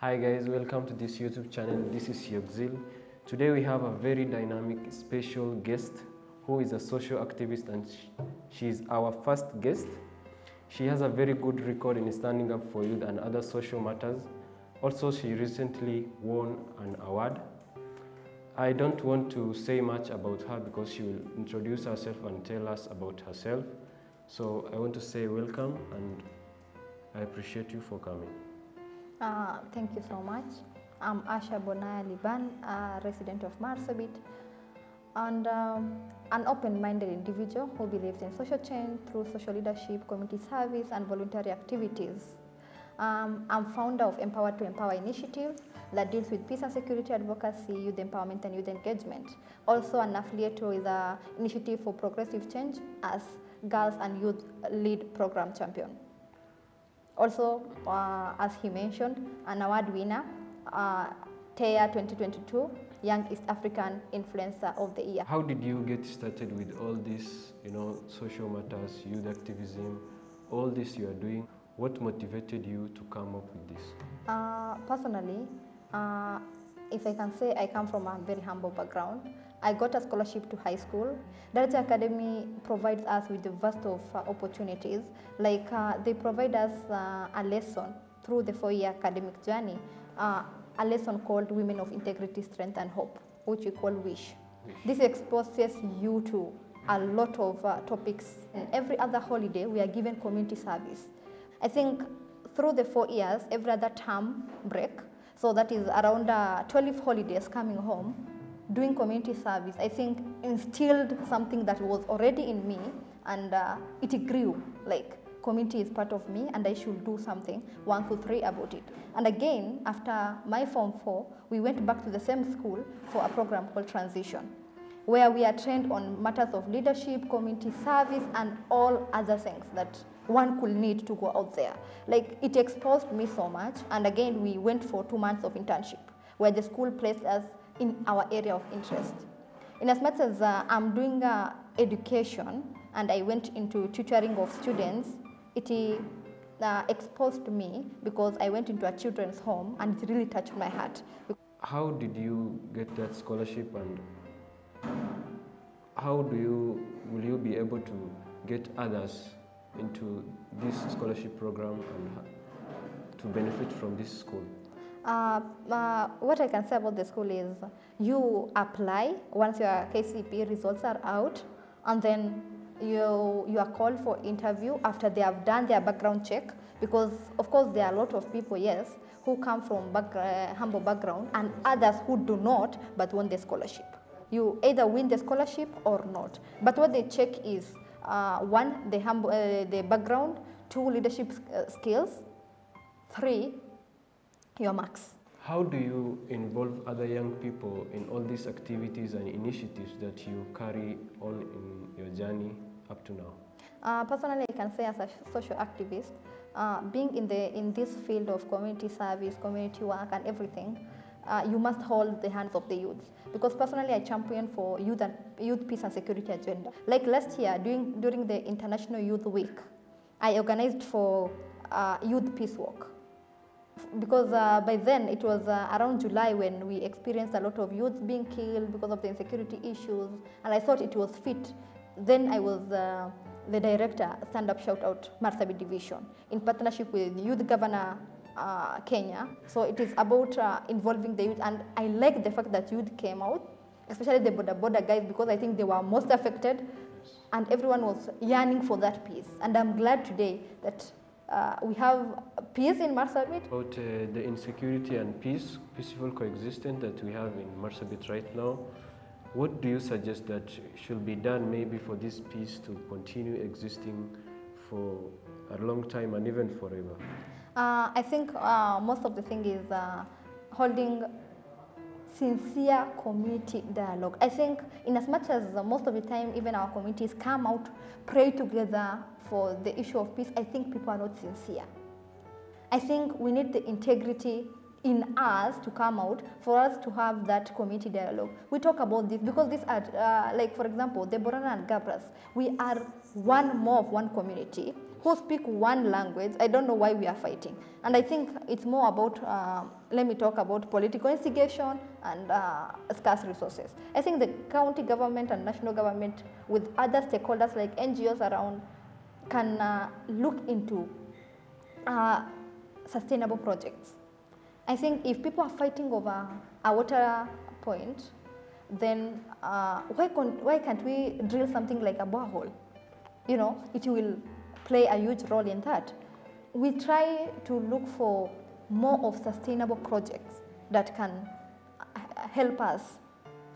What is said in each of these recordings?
Hi guys, welcome to this YouTube channel. This is Yogzil. Today we have a very dynamic special guest who is a social activist, and she is our first guest. She has a very good record in standing up for youth and other social matters. Also, she recently won an award. I don't want to say much about her because she will introduce herself and tell us about herself. So I want to say welcome, and I appreciate you for coming. Thank you so much. I'm Asha Bonaya, a resident of Marsabit, and an open-minded individual who believes in social change through social leadership, community service, and voluntary activities. I'm founder of Empower to Empower initiative that deals with peace and security advocacy, youth empowerment, and youth engagement. Also an affiliate with the Initiative for Progressive Change as Girls and Youth Lead Program Champion. Also, as he mentioned, an award winner, TEA 2022, Young East African Influencer of the Year. How did you get started with all this, social matters, youth activism, all this you are doing? What motivated you to come up with this? Personally, if I can say, I come from a very humble background. I got a scholarship to high school. Director Academy provides us with a vast of opportunities. Like they provide us a lesson through the 4-year academic journey, a lesson called Women of Integrity, Strength and Hope, which we call WISH. This exposes you to a lot of topics. And every other holiday, we are given community service. I think through the 4 years, every other term break, so that is around 12 holidays coming home, doing community service, I think instilled something that was already in me, and it grew. Like, community is part of me and I should do something 1 to 3 about it. And again, after my Form 4, we went back to the same school for a program called Transition, where we are trained on matters of leadership, community service, and all other things that one could need to go out there. Like, it exposed me so much. And again, we went for 2 months of internship, where the school placed us in our area of interest. In as much as I'm doing education and I went into tutoring of students, it exposed me because I went into a children's home and it really touched my heart. How did you get that scholarship, and how will you be able to get others into this scholarship program and to benefit from this school? What I can say about the school is you apply once your KCPE results are out, and then you are called for interview after they have done their background check, because of course there are a lot of people, yes, who come from humble background, and others who do not but want the scholarship. You either win the scholarship or not, but what they check is 1, the background, 2, leadership skills, 3, your marks. How do you involve other young people in all these activities and initiatives that you carry on in your journey up to now? Personally, I can say as a social activist, being in this field of community service, community work and everything, you must hold the hands of the youth. Because personally, I champion for youth peace and security agenda. Like last year, during the International Youth Week, I organized for youth peace walk. Because by then it was around July when we experienced a lot of youths being killed because of the insecurity issues, and I thought it was fit. Then I was the director, Stand Up Shout Out Marsabit Division, in partnership with Youth Governor Kenya. So it is about involving the youth, and I like the fact that youth came out, especially the border guys, because I think they were most affected, and everyone was yearning for that peace. And I'm glad today that we have peace in Marsabit. About the insecurity and peaceful coexistence that we have in Marsabit right now, what do you suggest that should be done maybe for this peace to continue existing for a long time and even forever? I think most of the thing is holding sincere community dialogue. I think in as much as most of the time even our communities come out, pray together for the issue of peace, I think people are not sincere. I think we need the integrity in us to come out for us to have that community dialogue. We talk about this because these are, like for example, the Borana and Gabras, we are one community who speak one language, I don't know why we are fighting. And I think it's more about, let me talk about political instigation and scarce resources. I think the county government and national government with other stakeholders like NGOs around can look into sustainable projects. I think if people are fighting over a water point, then why can't we drill something like a borehole? You know, it will play a huge role in that. We try to look for more of sustainable projects that can help us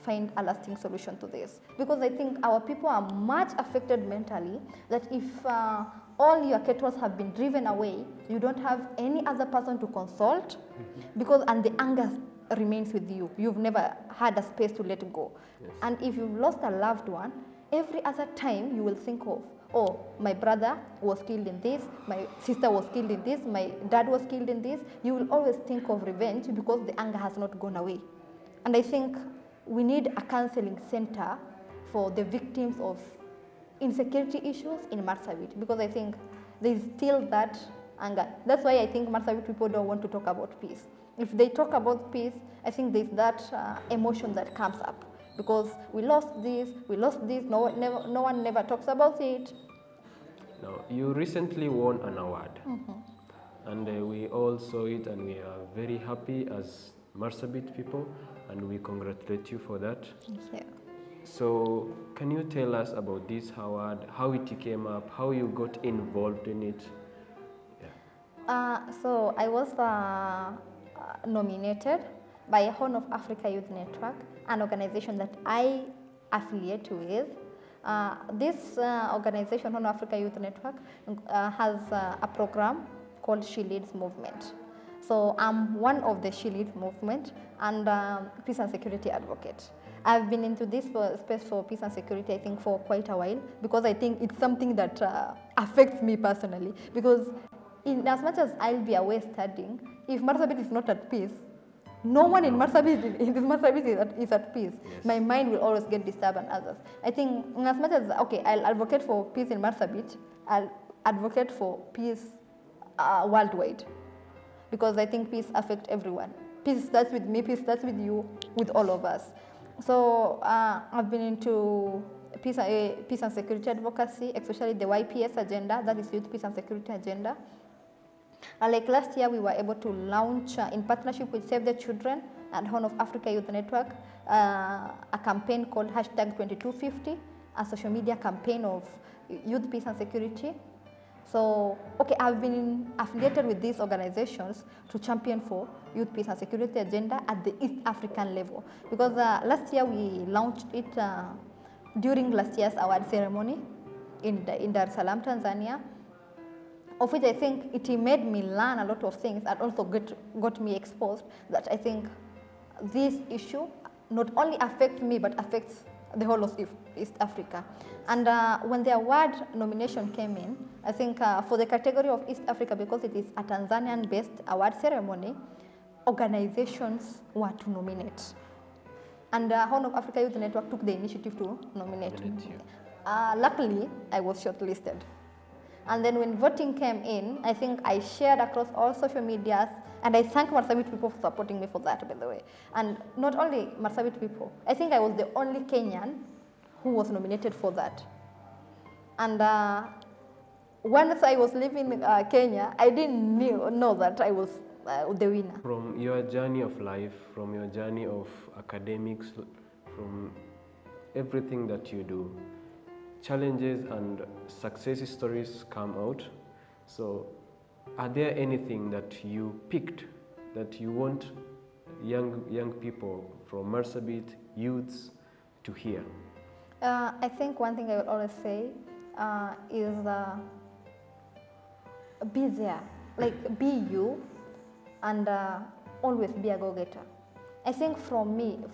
find a lasting solution to this. Because I think our people are much affected mentally, that if all your kettles have been driven away, you don't have any other person to consult, because and the anger remains with you. You've never had a space to let go. Yes. And if you've lost a loved one, every other time you will think of, oh, my brother was killed in this, my sister was killed in this, my dad was killed in this. You will always think of revenge because the anger has not gone away. And I think we need a counseling center for the victims of insecurity issues in Marsabit, because I think there is still that anger. That's why I think Marsabit people don't want to talk about peace. If they talk about peace, I think there's that emotion that comes up, because we lost this, no one never talks about it. Now, you recently won an award, and we all saw it, and we are very happy as Marsabit people, and we congratulate you for that. Thank you. So, can you tell us about this award, how it came up, how you got involved in it? So I was nominated by Horn of Africa Youth Network, an organization that I affiliate with. This organization, Horn of Africa Youth Network, has a program called She Leads Movement. So I'm one of the She Leads movement and peace and security advocate. I've been into this space for peace and security, I think, for quite a while, because I think it's something that affects me personally. Because in as much as I'll be away studying, if Marsabit is not at peace, no one in Marsabit is at peace. Yes. My mind will always get disturbed and others. I think in as much as, okay, I'll advocate for peace in Marsabit, I'll advocate for peace worldwide. Because I think peace affects everyone. Peace starts with me, peace starts with you, with all of us. So I've been into peace and security advocacy, especially the YPS agenda, that is Youth Peace and Security Agenda. Like last year, we were able to launch, in partnership with Save the Children and Horn of Africa Youth Network, a campaign called #2250, a social media campaign of youth peace and security. So, okay, I've been affiliated with these organizations to champion for youth peace and security agenda at the East African level. Because last year we launched it during last year's award ceremony in Dar es Salaam, Tanzania, of which I think it made me learn a lot of things and also got me exposed that I think this issue not only affects me but affects the whole of East Africa. And when the award nomination came in, I think for the category of East Africa, because it is a Tanzanian-based award ceremony, organizations were to nominate. And Horn of Africa Youth Network took the initiative to nominate me. Luckily, I was shortlisted. And then when voting came in, I think I shared across all social medias, and I thank Marsabit people for supporting me for that, by the way. And not only Marsabit people, I think I was the only Kenyan who was nominated for that. And once I was leaving Kenya, I didn't know that I was the winner. From your journey of life, from your journey of academics, from everything that you do, challenges and success stories come out. So, are there anything that you picked that you want young people from Marsabit, youths, to hear? I think one thing I would always say is be there, like be you, and always be a go-getter. I think for me,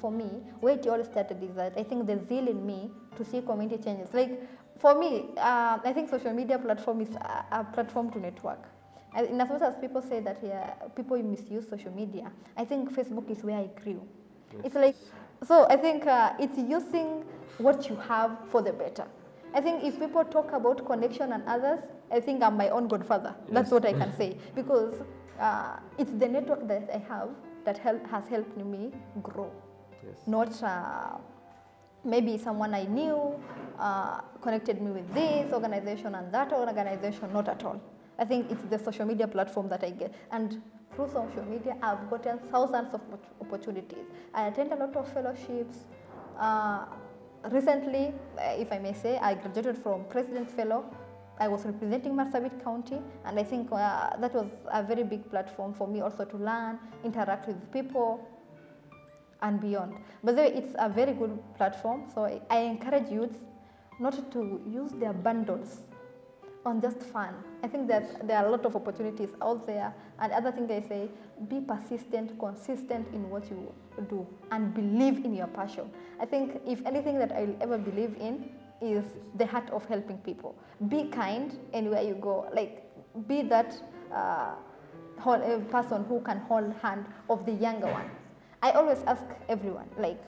where it all started is that I think the zeal in me to see community changes. Like for me, I think social media platform is a platform to network. In as much as people say that people misuse social media, I think Facebook is where I grew. Yes. It's like, so I think it's using what you have for the better. I think if people talk about connection and others, I think I'm my own godfather. That's what I can say, because it's the network that I have that has helped me grow. Yes. Not maybe someone I knew connected me with this organization and that organization, not at all. I think it's the social media platform that I get. And through social media, I've gotten thousands of opportunities. I attend a lot of fellowships. Recently, if I may say, I graduated from President's Fellow. I was representing Marsabit County, and I think that was a very big platform for me also to learn, interact with people, and beyond. But it's a very good platform, so I encourage youths not to use their bundles on just fun. I think that there are a lot of opportunities out there, and other thing I say, be persistent, consistent in what you do, and believe in your passion. I think if anything that I'll ever believe in is the heart of helping people. Be kind anywhere you go, like be that person who can hold hand of the younger one. I always ask everyone, like,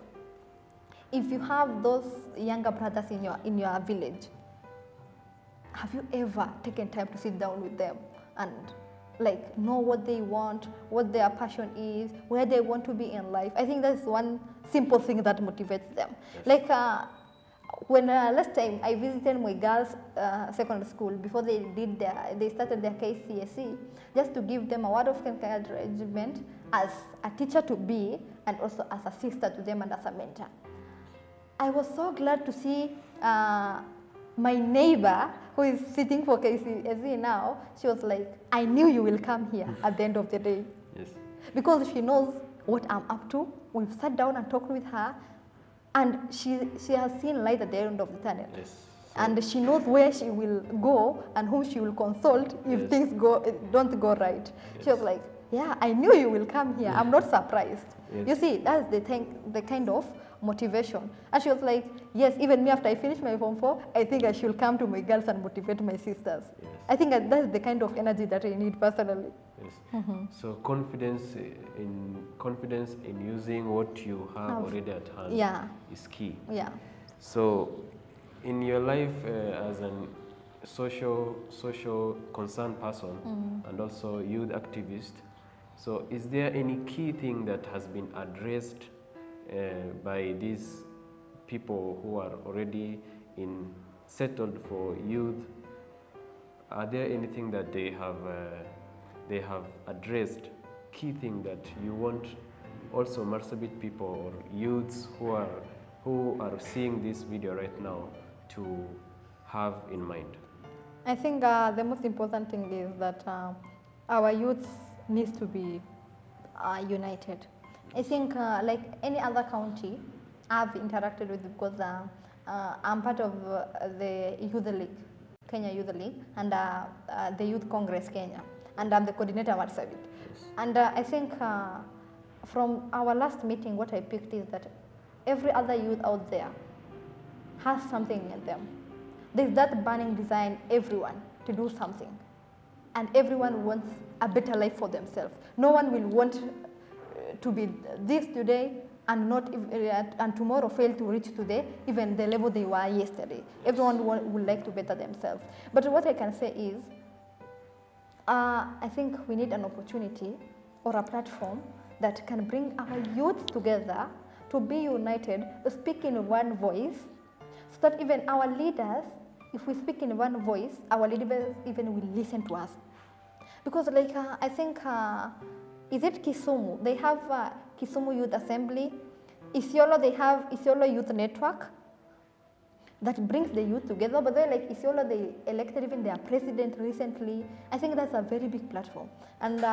if you have those younger brothers in your village, have you ever taken time to sit down with them and like know what they want, what their passion is, where they want to be in life? I think that's one simple thing that motivates them. Yes. Like when last time I visited my girls' secondary school before they started their KCSE, just to give them a word of encouragement as a teacher to be, and also as a sister to them and as a mentor. I was so glad to see my neighbor who is sitting for KCSE now. She was like, I knew you will come here at the end of the day. Yes. Because she knows what I'm up to. We've sat down and talked with her, and she has seen light at the end of the tunnel. Yes. And she knows where she will go and whom she will consult if things don't go right. Yes. She was like, yeah, I knew you will come here. I'm not surprised. Yes. You see, that's the kind of motivation. And she was like, yes, even me after I finish my Form 4, I think I should come to my girls and motivate my sisters. Yes. I think that's the kind of energy that I need personally. Yes. Mm-hmm. So confidence in using what you have already at hand is key. Yeah. So in your life as a social concerned person and also youth activist, so is there any key thing that has been addressed by these people who are already settled for youth? Are there anything that they have addressed, key thing that you want also Marsabit people or youths who are seeing this video right now to have in mind? I think the most important thing is that our youth needs to be united. I think like any other county I've interacted with, because I'm part of the Youth League, Kenya Youth League, and the Youth Congress Kenya, and I'm the coordinator at Marsabit. Yes. And I think from our last meeting, what I picked is that every other youth out there has something in them. There's that burning desire in everyone to do something, and everyone wants a better life for themselves. No one will want to be this today and and tomorrow fail to reach today even the level they were yesterday. Everyone would like to better themselves. But what I can say is, I think we need an opportunity or a platform that can bring our youth together to be united, to speak in one voice, so that even our leaders, if we speak in one voice, our leaders even will listen to us. Because like I think, is it Kisumu? They have Kisumu Youth Assembly. Isiolo, they have Isiolo Youth Network that brings the youth together. But then like Isiolo, they elected even their president recently. I think that's a very big platform. And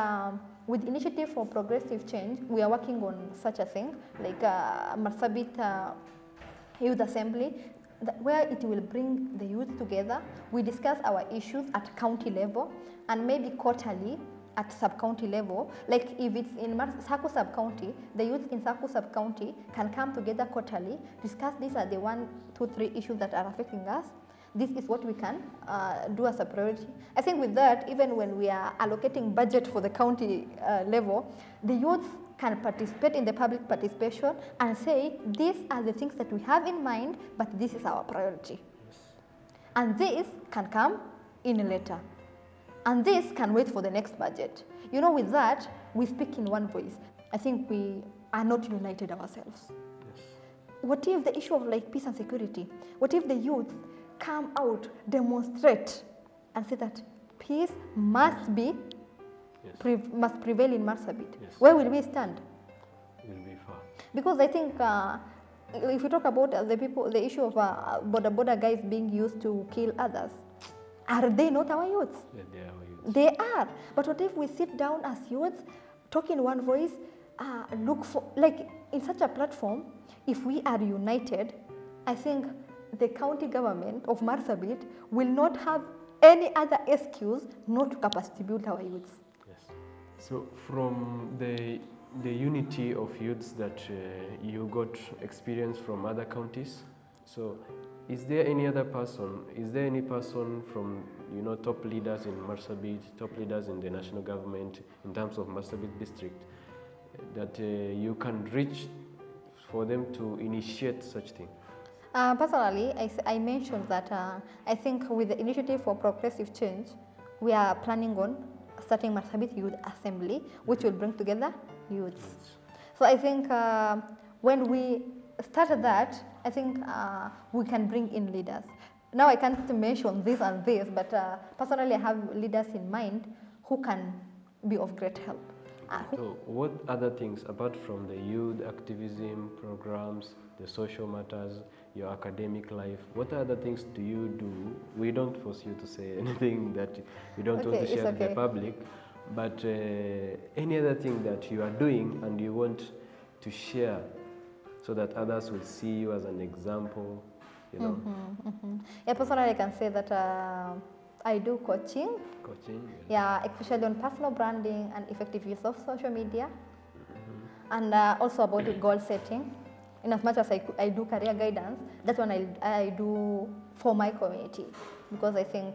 with Initiative for Progressive Change, we are working on such a thing, like Marsabit Youth Assembly, where it will bring the youth together. We discuss our issues at county level and maybe quarterly at sub-county level. Like if it's in Saku sub-county, the youth in Saku sub-county can come together quarterly, discuss these are the 1, 2, 3 issues that are affecting us. This is what we can do as a priority. I think with that, even when we are allocating budget for the county level, the youth can participate in the public participation and say, these are the things that we have in mind, but this is our priority. Yes. And this can come in later. And this can wait for the next budget. You know, with that, we speak in one voice. I think we are not united ourselves. Yes. What if the issue of like peace and security? What if the youth come out, demonstrate, and say that peace must be must prevail in Marsabit? Yes. Where will we stand? Will be far. Because I think if we talk about the issue of border guys being used to kill others, are they not our youths? Yeah, they are our youths. They are. But what if we sit down as youths, talk in one voice, look for, like in such a platform, if we are united, I think the county government of Marsabit will not have any other excuse not to capacity build our youths. Yes. So from the unity of youths that you got experience from other counties, so is there any person from top leaders in Marsabit, top leaders in the national government in terms of Marsabit district that you can reach for them to initiate such thing? Personally, I mentioned that I think with the initiative for progressive change, we are planning on starting Marsabit Youth Assembly, which will bring together youths. So I think when we started that, I think we can bring in leaders. Now I can't mention this and this, but personally I have leaders in mind who can be of great help. So what other things, apart from the youth activism programs, the social matters, your academic life, what other things do you do? We don't force you to say anything that you don't want to share with the public, but any other thing that you are doing and you want to share so that others will see you as an example, Yeah, personally I can say that I do coaching. Coaching? Yeah, especially on personal branding and effective use of social media. And also about goal setting. In as much as I do career guidance, that's one I do for my community, because I think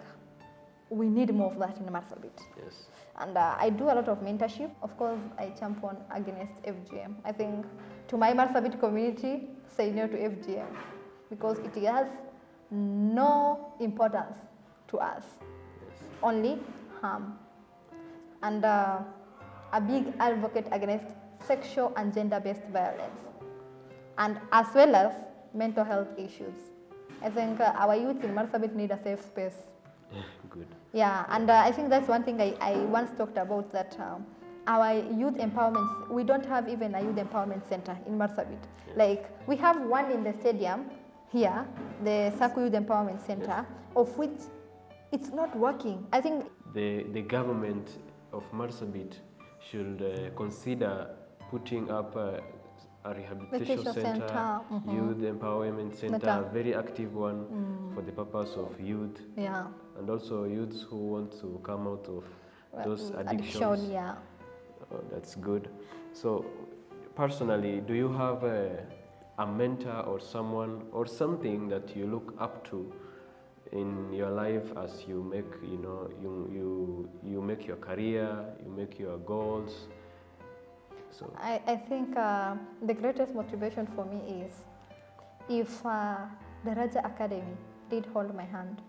we need more of that in Marsabit. Yes. And I do a lot of mentorship. Of course, I champion against FGM. I think to my Marsabit community, say no to FGM, because it has no importance to us, only harm. And a big advocate against sexual and gender-based violence, and as well as mental health issues. I think our youth in Marsabit need a safe space. Good. Yeah, and I think that's one thing I once talked about, that our youth empowerment, we don't have even a youth empowerment center in Marsabit. Yes. Like, we have one in the stadium here, the Saku Youth Empowerment Center, of which it's not working. I think the government of Marsabit should consider putting up a rehabilitation center, youth empowerment center, a very active one for the purpose of youth, and also youths who want to come out of those addictions. Yeah. Oh, that's good. So personally, do you have a mentor or someone or something that you look up to in your life as you make, you make your career, you make your goals? So I think the greatest motivation for me is, if the Raja Academy did hold my hand,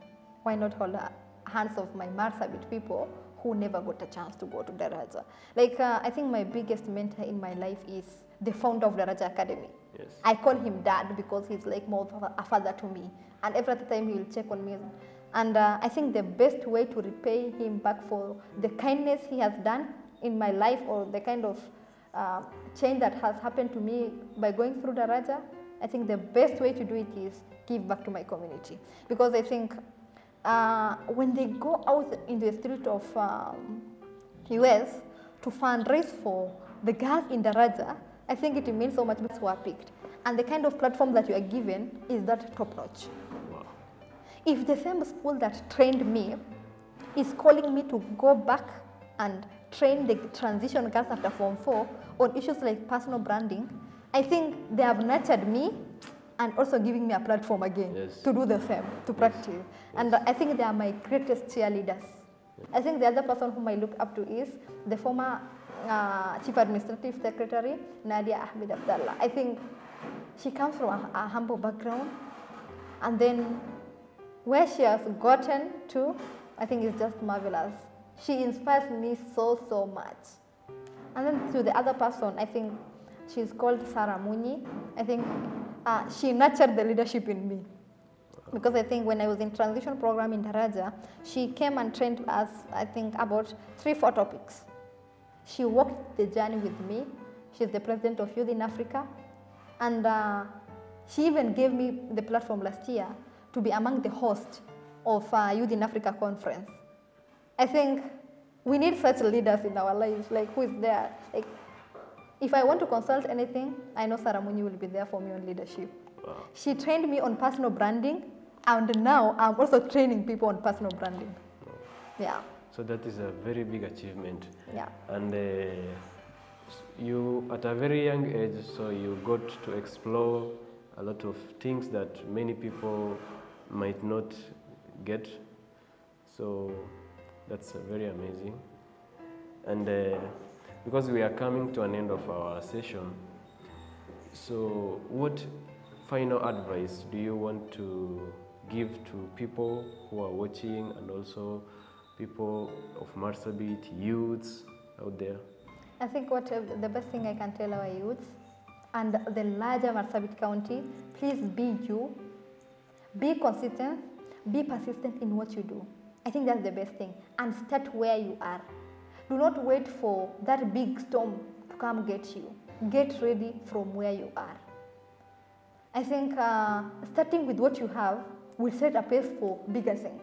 why not hold the hands of my Marsabit people who never got a chance to go to the Raja? Like, I think my biggest mentor in my life is the founder of the Raja Academy. yes. I call him Dad because he's like more of a father to me, and every time he will check on me. And I think the best way to repay him back for the kindness he has done in my life, or the kind of change that has happened to me by going through the Raja, I think the best way to do it is give back to my community. Because I think when they go out in the street of US to fundraise for the girls in the Raja, I think it means so much who are picked. And the kind of platform that you are given is that top notch. Wow. If the same school that trained me is calling me to go back and train the transition girls after Form 4 on issues like personal branding, I think they have nurtured me and also giving me a platform again to do the same, to practice. Yes. And I think they are my greatest cheerleaders. Yes. I think the other person whom I look up to is the former Chief Administrative Secretary, Nadia Ahmed Abdallah. I think she comes from a humble background, and then where she has gotten to, I think it's just marvelous. She inspires me so much. And then to the other person, I think she's called Sarah Muni. I think she nurtured the leadership in me. Because I think when I was in transition program in Daraja, she came and trained us, I think, about 3-4 topics. She walked the journey with me. She's the president of Youth in Africa. And she even gave me the platform last year to be among the hosts of Youth in Africa conference. I think we need such leaders in our lives, like who is there. Like, if I want to consult anything, I know Sarah Muni will be there for me on leadership. Wow. She trained me on personal branding, and now I'm also training people on personal branding. Yeah. So that is a very big achievement. Yeah. And you, at a very young age, so you got to explore a lot of things that many people might not get. So that's very amazing. And because we are coming to an end of our session, so what final advice do you want to give to people who are watching, and also people of Marsabit, youths out there? I think the best thing I can tell our youths and the larger Marsabit County, please be you, be consistent, be persistent in what you do. I think that's the best thing. And start where you are. Do not wait for that big storm to come get you. Get ready from where you are. I think starting with what you have will set a pace for bigger things.